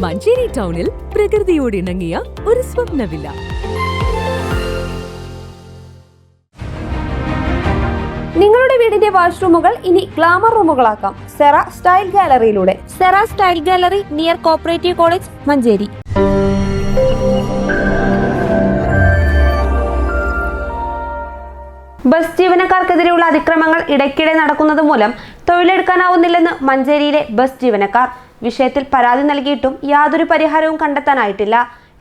മഞ്ചേരി ടൗണിൽ പ്രകൃതിയോട് ഇണങ്ങിയ ഒരു സ്വപ്ന വില്ല. നിങ്ങളുടെ വീടിന്റെ വാഷ്റൂമുകൾ ഇനി ഗ്ലാമർ റൂമുകളാക്കാം സെറ സ്റ്റൈൽ ഗാലറിയിലൂടെ. Cera style gallery near cooperative college, Manjeri. Bus ജീവനക്കാർക്കെതിരെയുള്ള അതിക്രമങ്ങൾ ഇടയ്ക്കിടെ നടക്കുന്നത് മൂലം തൊഴിലെടുക്കാനാവുന്നില്ലെന്ന് മഞ്ചേരിയിലെ ബസ് ജീവനക്കാർ. വിഷയത്തിൽ പരാതി നൽകിയിട്ടും യാതൊരു പരിഹാരവും കണ്ടെത്താനായിട്ടില്ല.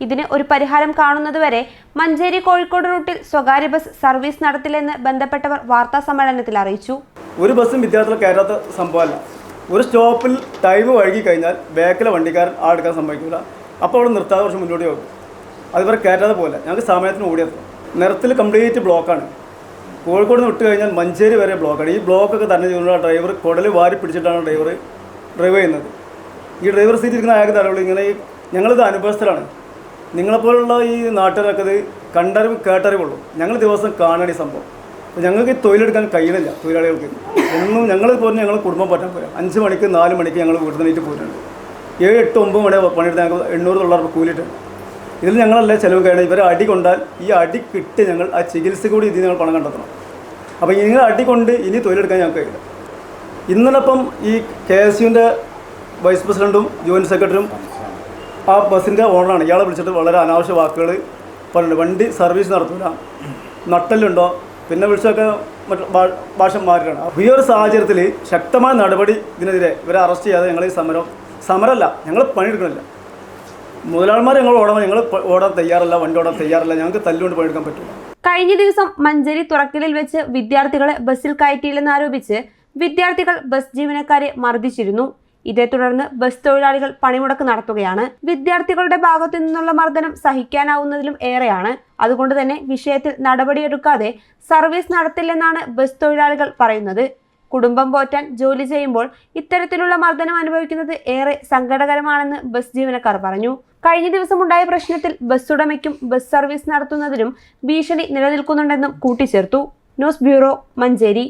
ഇതിന് ഒരു പരിഹാരം കാണുന്നതുവരെ മഞ്ചേരി കോഴിക്കോട് റൂട്ടിൽ സ്വകാര്യ ബസ് സർവീസ് നടത്തില്ലെന്ന് ബന്ധപ്പെട്ടവർ വാർത്താ സമ്മേളനത്തിൽ അറിയിച്ചു. ഒരു ബസ്സും വിദ്യാർത്ഥികൾ കയറാത്ത സംഭവമല്ല. ഒരു സ്റ്റോപ്പിൽ ടൈം വഴുകി കഴിഞ്ഞാൽ ബാക്കിലെ വണ്ടിക്കാരൻ ആ എടുക്കാൻ സമ്മതിക്കില്ല. അപ്പോൾ അവിടെ നിർത്താതെ കുറച്ച് മുന്നോട്ട് പോകും. അതുവരെ കയറ്റാതെ പോലെ ഞങ്ങൾക്ക് സമയത്തിന് ഓടിയെത്തും. നിരത്തിൽ കംപ്ലീറ്റ് ബ്ലോക്കാണ്. കോഴിക്കോട് നിന്ന് വിട്ട് കഴിഞ്ഞാൽ മഞ്ചേരി വരെ ബ്ലോക്കാണ്. ഈ ബ്ലോക്കൊക്കെ തന്നെ ചെയ്യുന്ന ഡ്രൈവർ കുടൽ വാരി പിടിച്ചിട്ടാണ് ഡ്രൈവ് ചെയ്യുന്നത്. ഈ ഡ്രൈവർ സീറ്റ് ഇരിക്കുന്ന അയാൾക്ക് തലവിളി ഇങ്ങനെ ഞങ്ങളിത് അനുഭവസ്ഥരാണ്. നിങ്ങളെപ്പോലുള്ള ഈ നാട്ടുകാരൊക്കെ ഇത് കണ്ടറിവ് കേട്ടറിവുള്ളൂ. ഞങ്ങൾ ദിവസം കാണാൻ ഈ സംഭവം. അപ്പോൾ ഞങ്ങൾക്ക് തൊഴിലെടുക്കാൻ കഴിയുന്നില്ല. തൊഴിലാളികൾക്ക് ഒന്നും ഞങ്ങൾ പോലും ഞങ്ങൾ കുടുംബം പറ്റാൻ പോരാ. 5 മണിക്ക് 4 മണിക്ക് ഞങ്ങൾ വീട്ടിൽ നിന്നിട്ട് പോയിട്ടുണ്ട്. 7, 8, 9 മണി പണിയെടുത്ത് ഞങ്ങൾക്ക് $800 കൂലിയിട്ടുണ്ട്. ഇതിൽ ഞങ്ങളല്ലേ ചിലവ് കഴിയണം. ഇവരെ അടി കൊണ്ടാൽ ഈ അടി കിട്ടി ഞങ്ങൾ ആ ചികിത്സ കൂടി ഇതിൽ ഞങ്ങൾ പണം കണ്ടെത്തണം. അപ്പോൾ നിങ്ങൾ അടി കൊണ്ട് ഇനി തൊഴിലെടുക്കാൻ ഞങ്ങൾക്ക് കഴിയില്ല. ഇന്നലെപ്പം ഈ KSUവിൻ്റെ വൈസ് പ്രസിഡൻറ്റും ജോയിൻറ്റ് സെക്രട്ടറിയും ആ ബസ്സിൻ്റെ ഓണറാണ്. ഇയാളെ വിളിച്ചിട്ട് വളരെ അനാവശ്യ വാക്കുകൾ പറഞ്ഞിട്ടുണ്ട്. വണ്ടി സർവീസ് നടത്തില്ല, നട്ടലുണ്ടോ, പിന്നെ വിളിച്ചൊക്കെ മറ്റു ഭാഷ മാറ്റിയിട്ടാണ്. അപ്പോൾ ഈ ഒരു സാഹചര്യത്തിൽ ശക്തമായ നടപടി ഇതിനെതിരെ ഇവരെ അറസ്റ്റ് ചെയ്യാതെ ഞങ്ങൾ ഈ സമരമല്ല, ഞങ്ങൾ പണിയെടുക്കണില്ല. മുതലാളിമാർ ഞങ്ങൾ ഓടാൻ തയ്യാറല്ല, വണ്ടി ഓടാൻ തയ്യാറല്ല. ഞങ്ങൾക്ക് തല്ലുകൊണ്ട് പണിയെടുക്കാൻ പറ്റില്ല. കഴിഞ്ഞ ദിവസം മഞ്ചേരി തുറക്കലിൽ വെച്ച് വിദ്യാർത്ഥികളെ ബസ്സിൽ കയറ്റിയില്ലെന്നാരോപിച്ച് വിദ്യാർത്ഥികൾ ബസ് ജീവനക്കാരെ മർദ്ദിച്ചിരുന്നു. ഇതേ തുടർന്ന് ബസ് തൊഴിലാളികൾ പണിമുടക്ക് നടത്തുകയാണ്. വിദ്യാർത്ഥികളുടെ ഭാഗത്തു നിന്നുള്ള മർദ്ദനം സഹിക്കാനാവുന്നതിലും ഏറെയാണ്. അതുകൊണ്ട് തന്നെ വിഷയത്തിൽ നടപടിയെടുക്കാതെ സർവീസ് നടത്തില്ലെന്നാണ് ബസ് തൊഴിലാളികൾ പറയുന്നത്. കുടുംബം പോറ്റാൻ ജോലി ചെയ്യുമ്പോൾ ഇത്തരത്തിലുള്ള മർദ്ദനം അനുഭവിക്കുന്നത് ഏറെ സങ്കടകരമാണെന്ന് ബസ് ജീവനക്കാർ പറഞ്ഞു. കഴിഞ്ഞ ദിവസമുണ്ടായ പ്രശ്നത്തിൽ ബസ് ഉടമയ്ക്കും ബസ് സർവീസ് നടത്തുന്നതിനും ഭീഷണി നിലനിൽക്കുന്നുണ്ടെന്നും കൂട്ടിച്ചേർത്തു. News bureau, Manjeri.